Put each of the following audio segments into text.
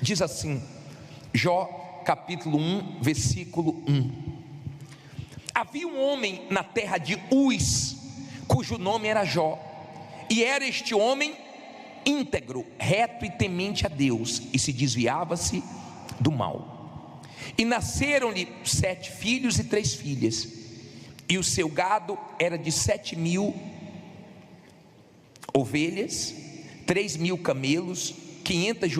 Diz assim, Jó capítulo 1, versículo 1: havia um homem na terra de Uz, cujo nome era Jó, e era este homem íntegro, reto e temente a Deus, e se desviava-se do mal. E nasceram-lhe 7 filhos e 3 filhas, e o seu gado era de 7.000 ovelhas, 3.000 camelos, 500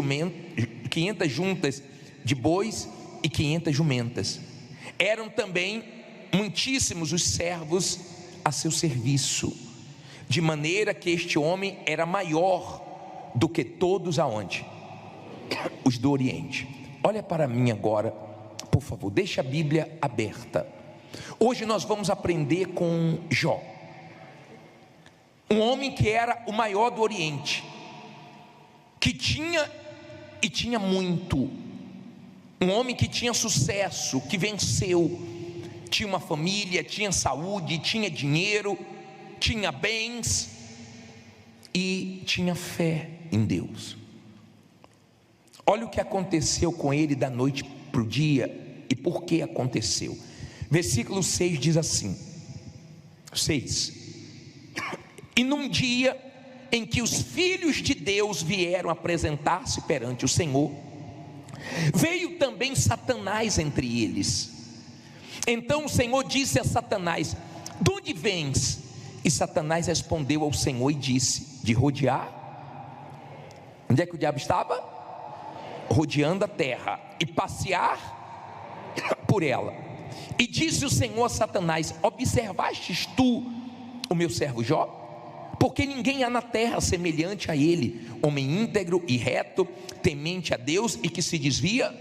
juntas de bois e 500 jumentas. Eram também muitíssimos os servos a seu serviço, de maneira que este homem era maior do que todos aonde? Os do Oriente. Olha para mim agora, por favor, deixa a Bíblia aberta. Hoje nós vamos aprender com Jó, um homem que era o maior do Oriente, que tinha muito, um homem que tinha sucesso, que venceu, tinha uma família, tinha saúde, tinha dinheiro, tinha bens e tinha fé em Deus. Olha o que aconteceu com ele da noite para o dia e por que aconteceu. Versículo 6 diz assim, 6: e num dia em que os filhos de Deus vieram apresentar-se perante o Senhor, veio também Satanás entre eles. Então o Senhor disse a Satanás: de onde vens? E Satanás respondeu ao Senhor e disse: de rodear. Onde é que o diabo estava? Rodeando a terra e passear por ela. E disse o Senhor a Satanás: observastes tu o meu servo Jó? Porque ninguém há na terra semelhante a ele, homem íntegro e reto, temente a Deus e que se desvia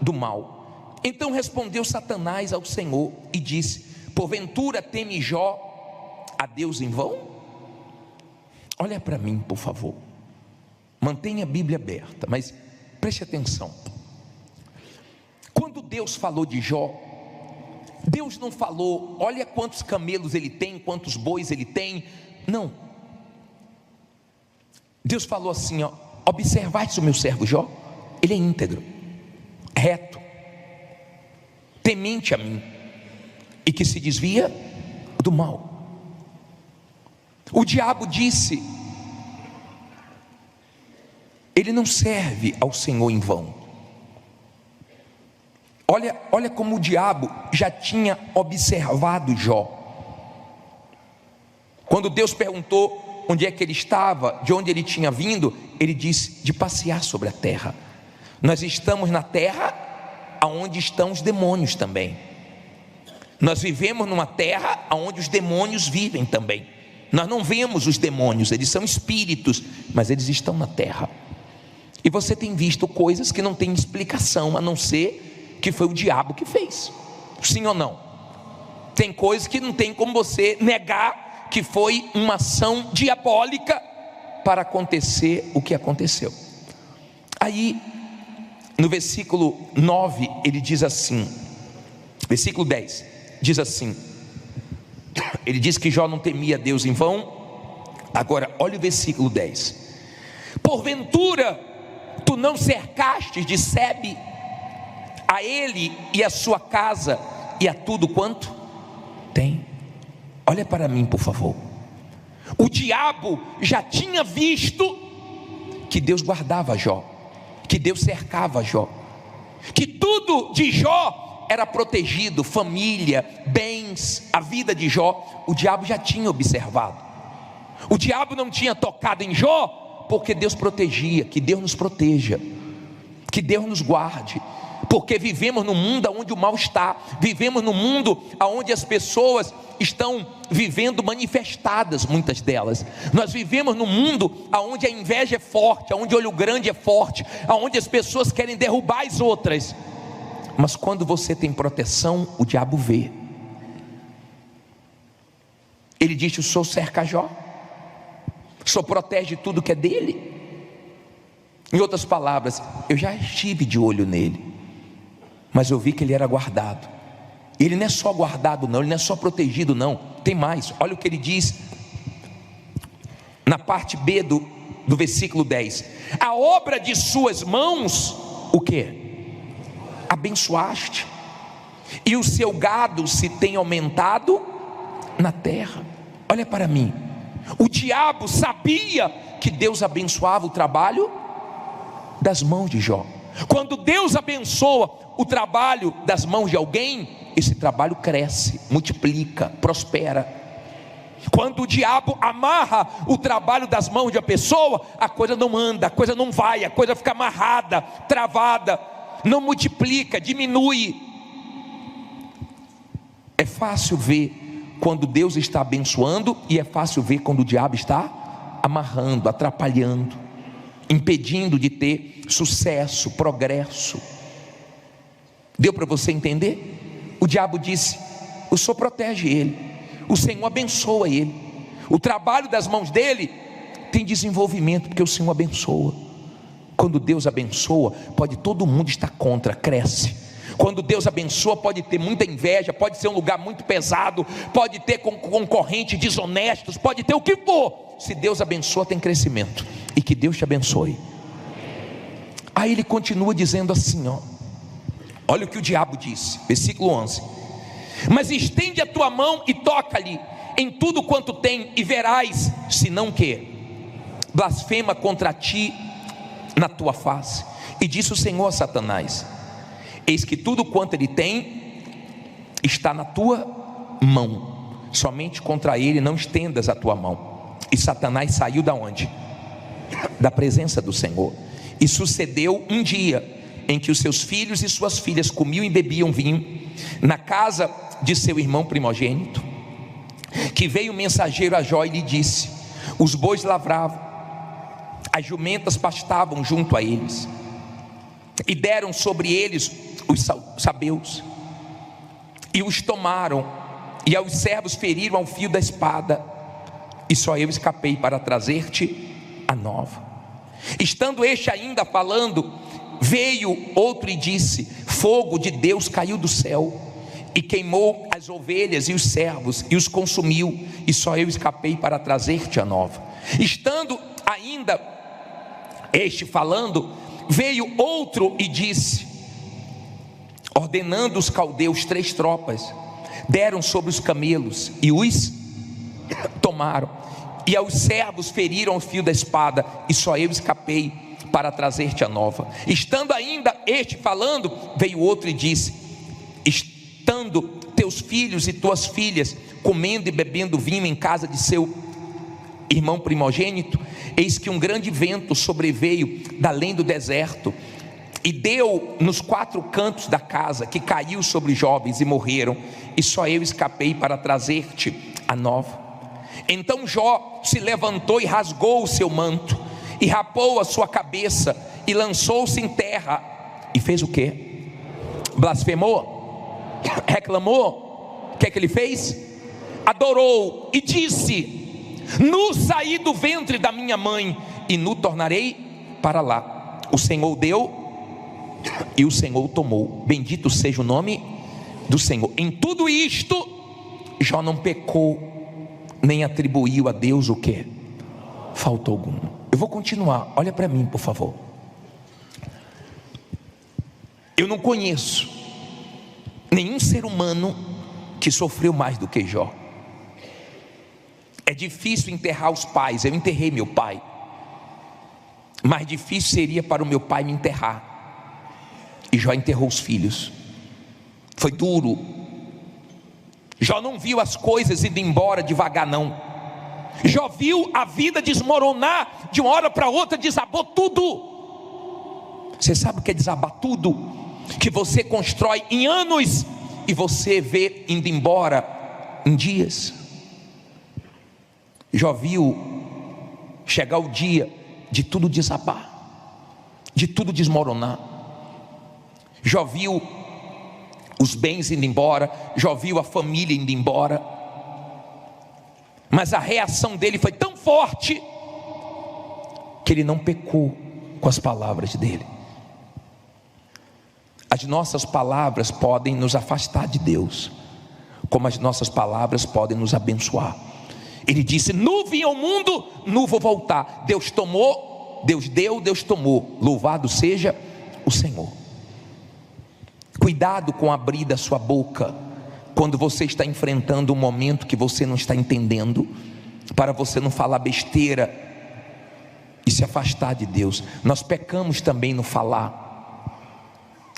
do mal. Então respondeu Satanás ao Senhor e disse: porventura teme Jó a Deus em vão? Olha para mim, por favor, mantenha a Bíblia aberta, mas preste atenção. Quando Deus falou de Jó, Deus não falou: olha quantos camelos ele tem, quantos bois ele tem. Não, Deus falou assim: ó, observaste o meu servo Jó? Ele é íntegro, reto, temente a mim e que se desvia do mal. O diabo disse: ele não serve ao Senhor em vão. Olha como o diabo já tinha observado Jó. Quando Deus perguntou onde é que ele estava, de onde ele tinha vindo, ele disse: de passear sobre a terra. Nós estamos na terra aonde estão os demônios também. Nós vivemos numa terra aonde os demônios vivem também. Nós não vemos os demônios, eles são espíritos, mas eles estão na terra. E você tem visto coisas que não têm explicação, a não ser que foi o diabo que fez. Sim ou não? Tem coisas que não tem como você negar que foi uma ação diabólica para acontecer o que aconteceu. Aí no versículo 9 ele diz assim, versículo 10 diz assim, ele diz que Jó não temia Deus em vão. Agora olha o versículo 10: porventura tu não cercastes de sebe a ele e a sua casa e a tudo quanto tem? Olha para mim, por favor. O diabo já tinha visto que Deus guardava Jó, que Deus cercava Jó, que tudo de Jó era protegido, família, bens, a vida de Jó. O diabo já tinha observado. O diabo não tinha tocado em Jó, porque Deus protegia. Que Deus nos proteja, que Deus nos guarde, porque vivemos num mundo onde o mal está, vivemos num mundo onde as pessoas estão vivendo manifestadas, muitas delas. Nós vivemos num mundo onde a inveja é forte, onde o olho grande é forte, onde as pessoas querem derrubar as outras. Mas quando você tem proteção, o diabo vê. Ele diz: o Senhor cerca Jó, o Senhor protege tudo que é dele. Em outras palavras, eu já estive de olho nele, mas eu vi que ele era guardado. Ele não é só guardado não, ele não é só protegido não, tem mais. Olha o que ele diz na parte B do versículo 10: a obra de suas mãos, o que? Abençoaste, e o seu gado se tem aumentado na terra. Olha para mim, o diabo sabia que Deus abençoava o trabalho das mãos de Jó. Quando Deus abençoa o trabalho das mãos de alguém, esse trabalho cresce, multiplica, prospera. Quando o diabo amarra o trabalho das mãos de uma pessoa, a coisa não anda, a coisa não vai, a coisa fica amarrada, travada, não multiplica, diminui. É fácil ver quando Deus está abençoando, e é fácil ver quando o diabo está amarrando, atrapalhando, impedindo de ter sucesso, progresso. Deu para você entender? O diabo disse: o Senhor protege ele, o Senhor abençoa ele, o trabalho das mãos dele tem desenvolvimento, porque o Senhor abençoa. Quando Deus abençoa, pode todo mundo estar contra, cresce. Quando Deus abençoa, pode ter muita inveja, pode ser um lugar muito pesado, pode ter concorrentes desonestos, pode ter o que for. Se Deus abençoa, tem crescimento. E que Deus te abençoe. Aí ele continua dizendo assim, ó, olha o que o diabo disse, versículo 11: mas estende a tua mão e toca-lhe em tudo quanto tem, e verás, se não que blasfema contra ti na tua face. E disse o Senhor a Satanás: eis que tudo quanto ele tem está na tua mão, somente contra ele não estendas a tua mão. E Satanás saiu da onde? Da presença do Senhor. E sucedeu um dia em que os seus filhos e suas filhas comiam e bebiam vinho na casa de seu irmão primogênito, que veio o mensageiro a Jó e lhe disse: os bois lavravam, as jumentas pastavam junto a eles, e deram sobre eles os sabeus, e os tomaram, e aos servos feriram ao fio da espada, e só eu escapei para trazer-te a nova. Estando este ainda falando, veio outro e disse: fogo de Deus caiu do céu e queimou as ovelhas e os servos e os consumiu, e só eu escapei para trazer-te a nova. Estando ainda este falando, veio outro e disse, ordenando os caldeus 3 tropas, deram sobre os camelos e os tomaram, e aos servos feriram o fio da espada, e só eu escapei para trazer-te a nova. Estando ainda este falando, veio outro e disse: estando teus filhos e tuas filhas comendo e bebendo vinho em casa de seu irmão primogênito, eis que um grande vento sobreveio da além do deserto, e deu nos 4 cantos da casa, que caiu sobre jovens e morreram, e só eu escapei para trazer-te a nova. Então Jó se levantou e rasgou o seu manto, e rapou a sua cabeça, e lançou-se em terra, e fez o quê? Blasfemou? Reclamou? O que é que ele fez? Adorou, e disse: nu saí do ventre da minha mãe, e nu tornarei para lá. O Senhor deu, e o Senhor tomou. Bendito seja o nome do Senhor. Em tudo isto, Jó não pecou, nem atribuiu a Deus o que? Falta algum. Eu vou continuar, olha para mim, por favor. Eu não conheço nenhum ser humano que sofreu mais do que Jó. É difícil enterrar os pais. Eu enterrei meu pai. Mais difícil seria para o meu pai me enterrar. E Jó enterrou os filhos. Foi duro. Jó não viu as coisas indo embora devagar, não. Jó viu a vida desmoronar. De uma hora para outra desabou tudo. Você sabe o que é desabar tudo? Que você constrói em anos e você vê indo embora em dias. Jó viu chegar o dia de tudo desabar, de tudo desmoronar. Jó viu os bens indo embora, Jó viu a família indo embora. Mas a reação dele foi tão forte que ele não pecou com as palavras dele. As nossas palavras podem nos afastar de Deus, como as nossas palavras podem nos abençoar. Ele disse: nu vim ao mundo, nu vou voltar. Deus tomou, Deus deu, Deus tomou. Louvado seja o Senhor. Cuidado com abrir da sua boca quando você está enfrentando um momento que você não está entendendo, para você não falar besteira e se afastar de Deus. Nós pecamos também no falar,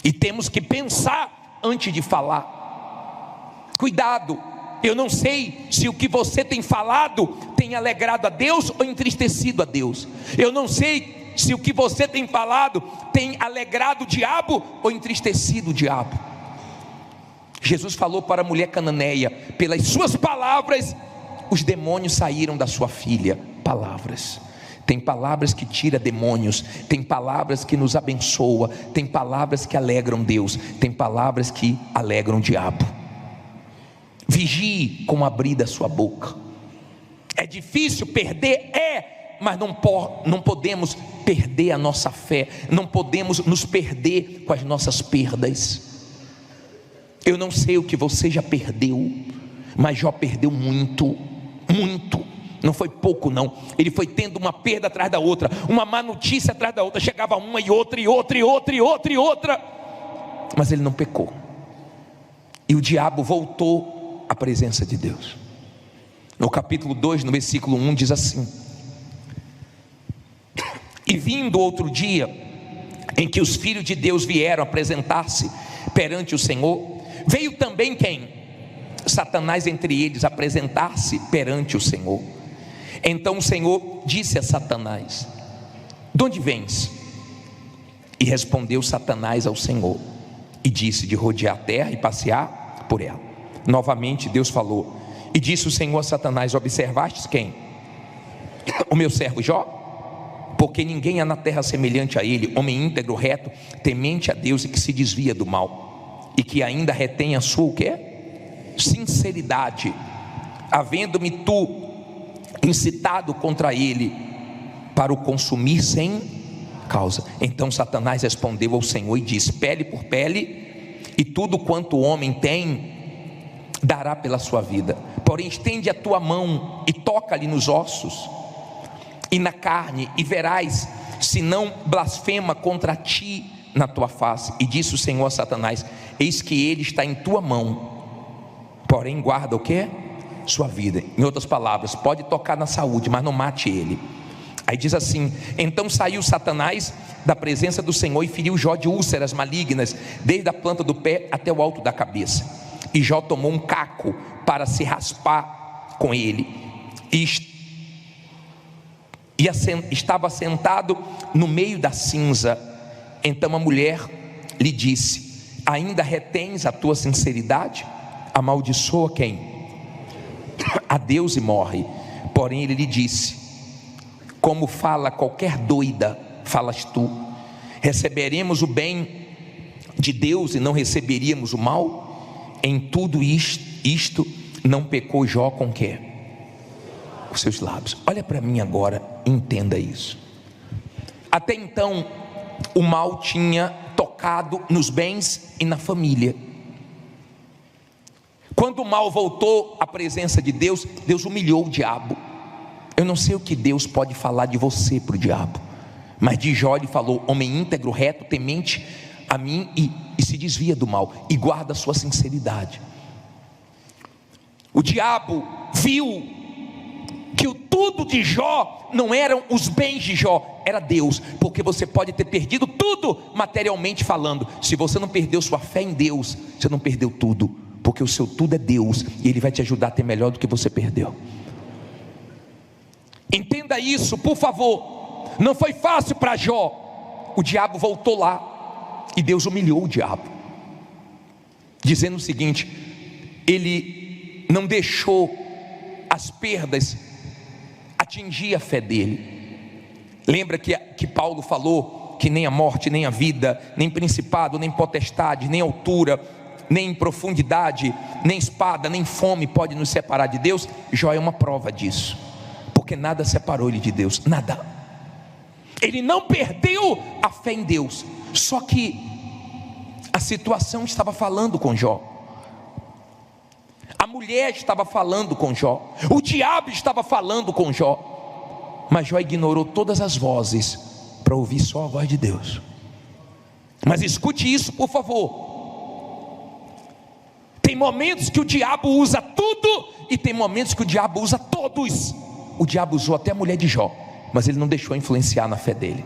e temos que pensar antes de falar. Cuidado, eu não sei se o que você tem falado tem alegrado a Deus ou entristecido a Deus. Eu não sei se o que você tem falado tem alegrado o diabo ou entristecido o diabo. Jesus falou para a mulher cananeia: pelas suas palavras os demônios saíram da sua filha. Palavras. Tem palavras que tiram demônios, tem palavras que nos abençoam, tem palavras que alegram Deus, tem palavras que alegram o diabo. Vigie com abrir da sua boca. É difícil perder? Mas não podemos perder a nossa fé, não podemos nos perder com as nossas perdas. Eu não sei o que você já perdeu, mas Jó perdeu muito, muito. Não foi pouco não, ele foi tendo uma perda atrás da outra, uma má notícia atrás da outra, chegava uma e outra e outra e outra e outra e outra, mas ele não pecou. E o diabo voltou à presença de Deus. No capítulo 2, no versículo 1 diz assim: e vindo outro dia em que os filhos de Deus vieram apresentar-se perante o Senhor, veio também quem? Satanás entre eles apresentar-se perante o Senhor. Então o Senhor disse a Satanás: de onde vens? E respondeu Satanás ao Senhor e disse: de rodear a terra e passear por ela. Novamente Deus falou, e disse o Senhor a Satanás: observastes quem? O meu servo Jó? Porque ninguém há na terra semelhante a ele, homem íntegro, reto, temente a Deus e que se desvia do mal, e que ainda retém a sua o quê? Sinceridade, havendo-me tu incitado contra ele para o consumir sem causa. Então Satanás respondeu ao Senhor e disse: pele por pele, e tudo quanto o homem tem dará pela sua vida. Porém estende a tua mão e toca-lhe nos ossos e na carne, e verás se não blasfema contra ti na tua face. E disse o Senhor a Satanás: eis que ele está em tua mão, porém guarda o que? Sua vida. Em outras palavras, pode tocar na saúde, mas não mate ele. Aí diz assim: então saiu Satanás da presença do Senhor e feriu Jó de úlceras malignas, desde a planta do pé até o alto da cabeça. E Jó tomou um caco para se raspar com ele, e estava sentado no meio da cinza. Então a mulher lhe disse: ainda retens a tua sinceridade? Amaldiçoa quem? A Deus e morre. Porém ele lhe disse: como fala qualquer doida, falas tu. Receberemos o bem de Deus e não receberíamos o mal? Em tudo isto não pecou Jó com quê? Com seus lábios. Olha para mim agora, entenda isso. Até então o mal tinha tocado nos bens e na família. Quando o mal voltou à presença de Deus, Deus humilhou o diabo. Eu não sei o que Deus pode falar de você para o diabo, mas de Jó ele falou: homem íntegro, reto, temente a mim e se desvia do mal e guarda a sua sinceridade. O diabo viu que o tudo de Jó não eram os bens de Jó, era Deus. Porque você pode ter perdido tudo materialmente falando, se você não perdeu sua fé em Deus, você não perdeu tudo, porque o seu tudo é Deus, e Ele vai te ajudar a ter melhor do que você perdeu. Entenda isso, por favor. Não foi fácil para Jó. O diabo voltou lá e Deus humilhou o diabo, dizendo o seguinte: ele não deixou as perdas atingir a fé dele. Lembra que Paulo falou que nem a morte, nem a vida, nem principado, nem potestade, nem altura, nem profundidade, nem espada, nem fome pode nos separar de Deus? Jó é uma prova disso, porque nada separou ele de Deus, nada. Ele não perdeu a fé em Deus, só que a situação estava falando com Jó. A mulher estava falando com Jó, o diabo estava falando com Jó, mas Jó ignorou todas as vozes para ouvir só a voz de Deus. Mas escute isso, por favor. Tem momentos que o diabo usa tudo e tem momentos que o diabo usa todos. O diabo usou até a mulher de Jó, mas ele não deixou influenciar na fé dele.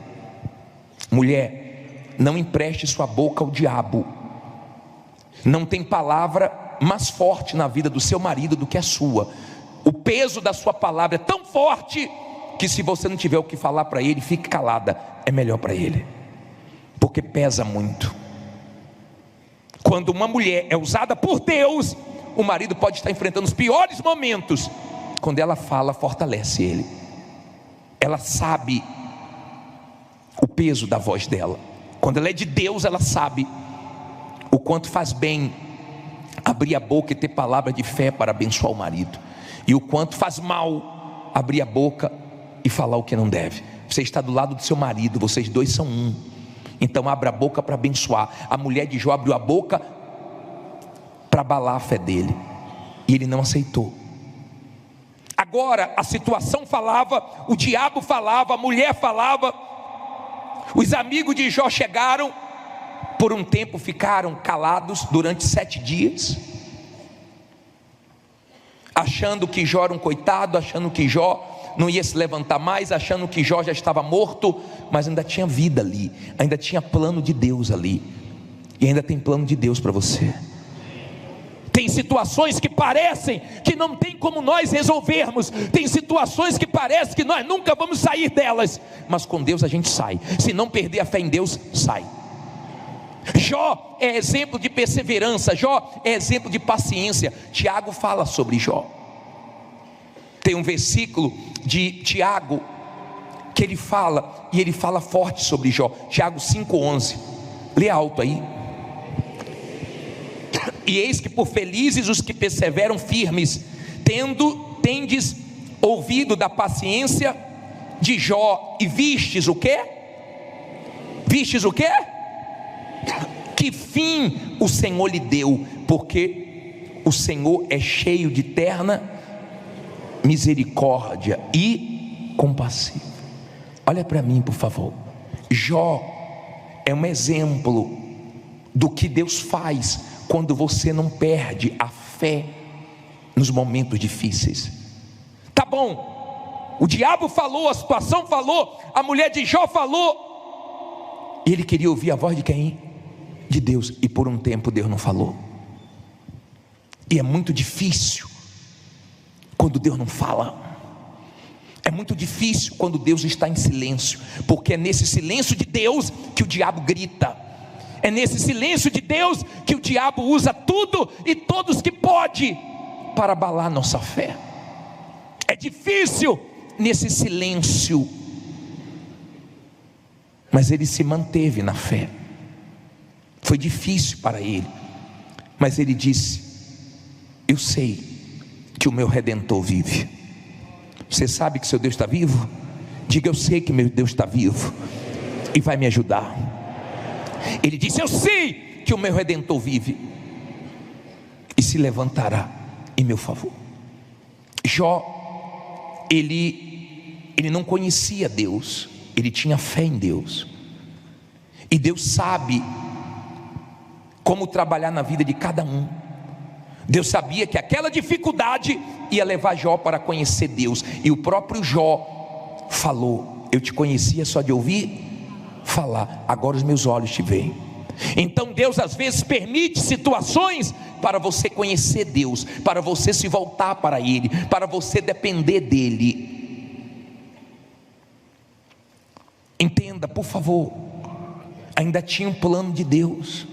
Mulher, não empreste sua boca ao diabo. Não tem palavra mais forte na vida do seu marido do que a sua. O peso da sua palavra é tão forte que se você não tiver o que falar para ele, fique calada, é melhor para ele, porque pesa muito. Quando uma mulher é usada por Deus, o marido pode estar enfrentando os piores momentos. Quando ela fala, fortalece ele. Ela sabe o peso da voz dela. Quando ela é de Deus, ela sabe o quanto faz bem abrir a boca e ter palavra de fé para abençoar o marido, e o quanto faz mal abrir a boca e falar o que não deve. Você está do lado do seu marido, vocês dois são um, então abra a boca para abençoar. A mulher de Jó abriu a boca para abalar a fé dele, e ele não aceitou. Agora a situação falava, o diabo falava, a mulher falava. Os amigos de Jó chegaram. Por um tempo ficaram calados durante 7 dias, achando que Jó era um coitado, achando que Jó não ia se levantar mais, achando que Jó já estava morto, mas ainda tinha vida ali, ainda tinha plano de Deus ali, e ainda tem plano de Deus para você. Tem situações que parecem que não tem como nós resolvermos, tem situações que parece que nós nunca vamos sair delas, mas com Deus a gente sai. Se não perder a fé em Deus, sai. Jó é exemplo de perseverança, Jó é exemplo de paciência. Tiago fala sobre Jó. Tem um versículo de Tiago que ele fala, e ele fala forte sobre Jó. Tiago 5,11. Lê alto aí. E eis que por felizes os que perseveram firmes, tendes ouvido da paciência de Jó, e vistes o quê? Vistes o quê? Que fim o Senhor lhe deu, porque o Senhor é cheio de terna misericórdia e compassivo. Olha para mim, por favor. Jó é um exemplo do que Deus faz quando você não perde a fé nos momentos difíceis. Tá bom, o diabo falou, a situação falou, a mulher de Jó falou, e ele queria ouvir a voz de quem? De Deus, e por um tempo Deus não falou. E é muito difícil quando Deus não fala. É muito difícil quando Deus está em silêncio, porque é nesse silêncio de Deus que o diabo grita. É nesse silêncio de Deus que o diabo usa tudo e todos que pode para abalar nossa fé. É difícil nesse silêncio, mas ele se manteve na fé. Foi difícil para ele, mas ele disse: eu sei que o meu Redentor vive. Você sabe que seu Deus está vivo? Diga: eu sei que meu Deus está vivo e vai me ajudar. Ele disse: eu sei que o meu Redentor vive e se levantará em meu favor. Jó, ele não conhecia Deus, ele tinha fé em Deus, e Deus sabe como trabalhar na vida de cada um. Deus sabia que aquela dificuldade ia levar Jó para conhecer Deus, e o próprio Jó falou: eu te conhecia só de ouvir falar, agora os meus olhos te veem. Então Deus às vezes permite situações para você conhecer Deus, para você se voltar para Ele, para você depender dEle. Entenda, por favor, ainda tinha um plano de Deus.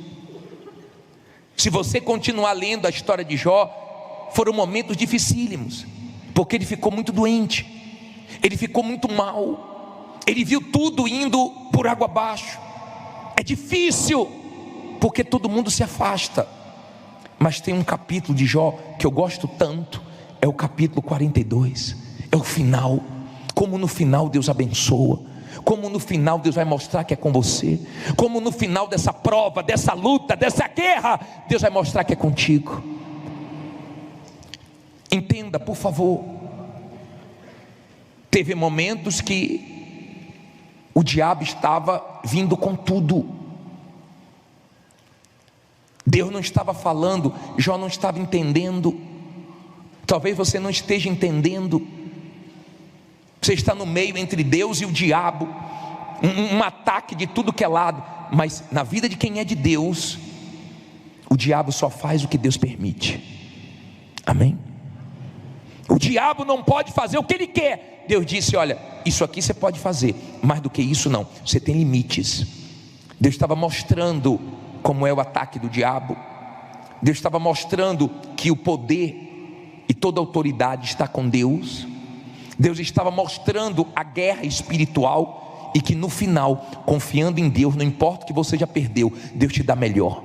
Se você continuar lendo a história de Jó, foram momentos dificílimos, porque ele ficou muito doente, ele ficou muito mal, ele viu tudo indo por água abaixo. É difícil, porque todo mundo se afasta. Mas tem um capítulo de Jó que eu gosto tanto, é o capítulo 42, é o final. Como no final Deus abençoa, como no final Deus vai mostrar que é com você, como no final dessa prova, dessa luta, dessa guerra, Deus vai mostrar que é contigo. Entenda, por favor. Teve momentos que o diabo estava vindo com tudo. Deus não estava falando, Jó não estava entendendo. Talvez você não esteja entendendo. Você está no meio entre Deus e o diabo, um ataque de tudo que é lado. Mas na vida de quem é de Deus, o diabo só faz o que Deus permite. Amém? O diabo não pode fazer o que ele quer. Deus disse: olha, isso aqui você pode fazer, mais do que isso não, você tem limites. Deus estava mostrando como é o ataque do diabo. Deus estava mostrando que o poder e toda a autoridade está com Deus. Deus estava mostrando a guerra espiritual, e que no final, confiando em Deus, não importa o que você já perdeu, Deus te dá melhor.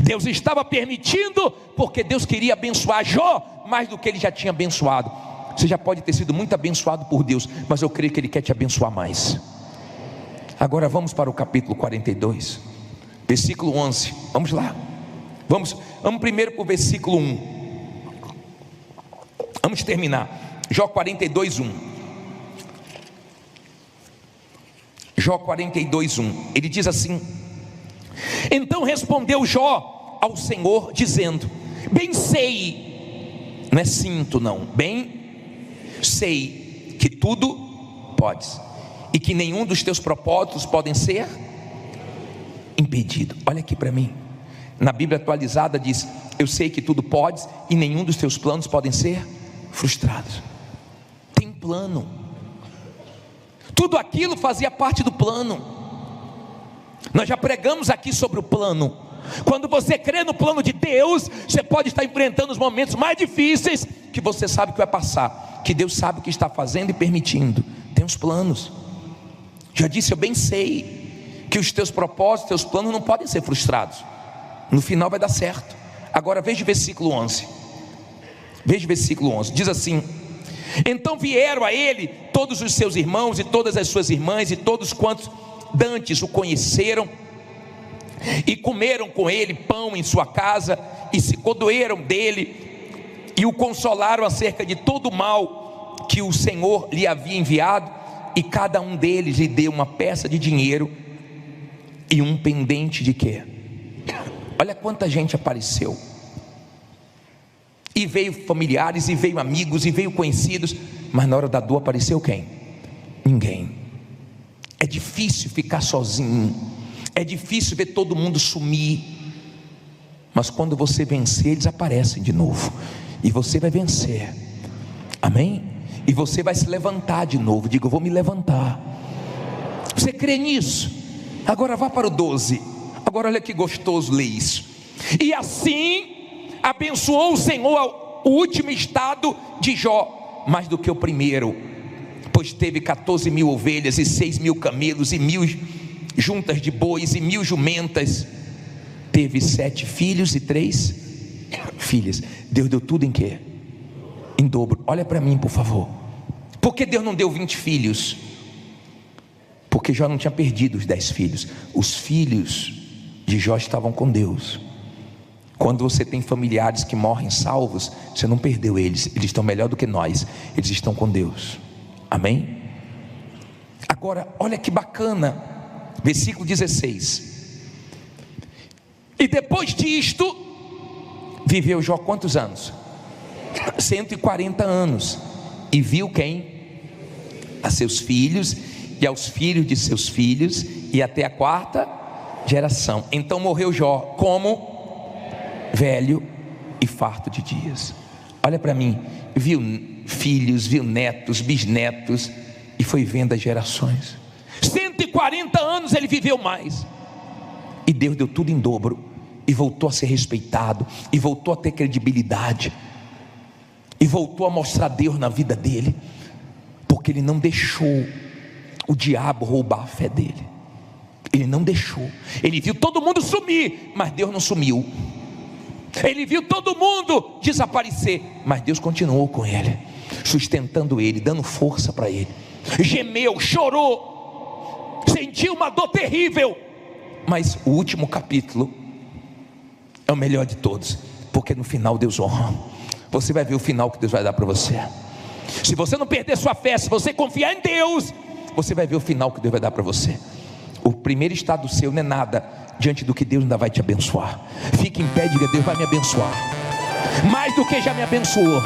Deus estava permitindo, porque Deus queria abençoar Jó mais do que ele já tinha abençoado. Você já pode ter sido muito abençoado por Deus, mas eu creio que Ele quer te abençoar mais. Agora vamos para o capítulo 42, versículo 11. Vamos lá. Vamos primeiro para o versículo 1. Vamos terminar. Jó 42, 1. Jó 42, 1. Ele diz assim: então respondeu Jó ao Senhor, dizendo: bem sei, não é sinto não, bem sei que tudo podes, e que nenhum dos teus propósitos podem ser impedido. Olha aqui para mim, na Bíblia atualizada diz: eu sei que tudo podes, e nenhum dos teus planos podem ser frustrados. Tem plano, tudo aquilo fazia parte do plano. Nós já pregamos aqui sobre o plano. Quando você crê no plano de Deus, você pode estar enfrentando os momentos mais difíceis, que você sabe que vai passar, que Deus sabe o que está fazendo e permitindo. Tem os planos. Já disse: eu bem sei que os teus propósitos, teus planos não podem ser frustrados. No final vai dar certo. Agora veja o versículo 11. Veja o versículo 11. Diz assim: então vieram a ele todos os seus irmãos e todas as suas irmãs, e todos quantos dantes o conheceram, e comeram com ele pão em sua casa, e se condoeram dele, e o consolaram acerca de todo o mal que o Senhor lhe havia enviado. E cada um deles lhe deu uma peça de dinheiro e um pendente de quê? Olha quanta gente apareceu. E veio familiares, e veio amigos, e veio conhecidos, mas na hora da dor apareceu quem? Ninguém. É difícil ficar sozinho, é difícil ver todo mundo sumir, mas quando você vencer, eles aparecem de novo, e você vai vencer. Amém? E você vai se levantar de novo. Diga: eu vou me levantar. Você crê nisso? Agora vá para o 12. Agora olha que gostoso ler isso. E assim abençoou o Senhor o último estado de Jó, mais do que o primeiro, pois teve 14.000 ovelhas, e 6.000 camelos, e 1.000 juntas de bois, e 1.000 jumentas. Teve 7 filhos e 3 filhas. Deus deu tudo em quê? Em dobro. Olha para mim, por favor. Por que Deus não deu 20 filhos? Porque Jó não tinha perdido os 10 filhos. Os filhos de Jó estavam com Deus. Quando você tem familiares que morrem salvos, você não perdeu eles. Eles estão melhor do que nós. Eles estão com Deus. Amém? Agora, olha que bacana. Versículo 16. E depois disto, viveu Jó quantos anos? 140 anos. E viu quem? A seus filhos, e aos filhos de seus filhos, e até a 4ª geração. Então morreu Jó como velho e farto de dias. Olha para mim. Viu filhos, viu netos, bisnetos, e foi vendo as gerações. 140 anos ele viveu mais, e Deus deu tudo em dobro, e voltou a ser respeitado, e voltou a ter credibilidade, e voltou a mostrar Deus na vida dele, porque ele não deixou o diabo roubar a fé dele. Ele não deixou. Ele viu todo mundo sumir, mas Deus não sumiu. Ele viu todo mundo desaparecer, mas Deus continuou com ele, sustentando ele, dando força para ele. Gemeu, chorou, sentiu uma dor terrível, mas o último capítulo é o melhor de todos, porque no final Deus honra. você vai ver o final que Deus vai dar para você. Se você não perder sua fé, se você confiar em Deus, você vai ver o final que Deus vai dar para você. O primeiro estado seu não é nada diante do que Deus ainda vai te abençoar. Fique em pé e diga: Deus vai me abençoar mais do que já me abençoou.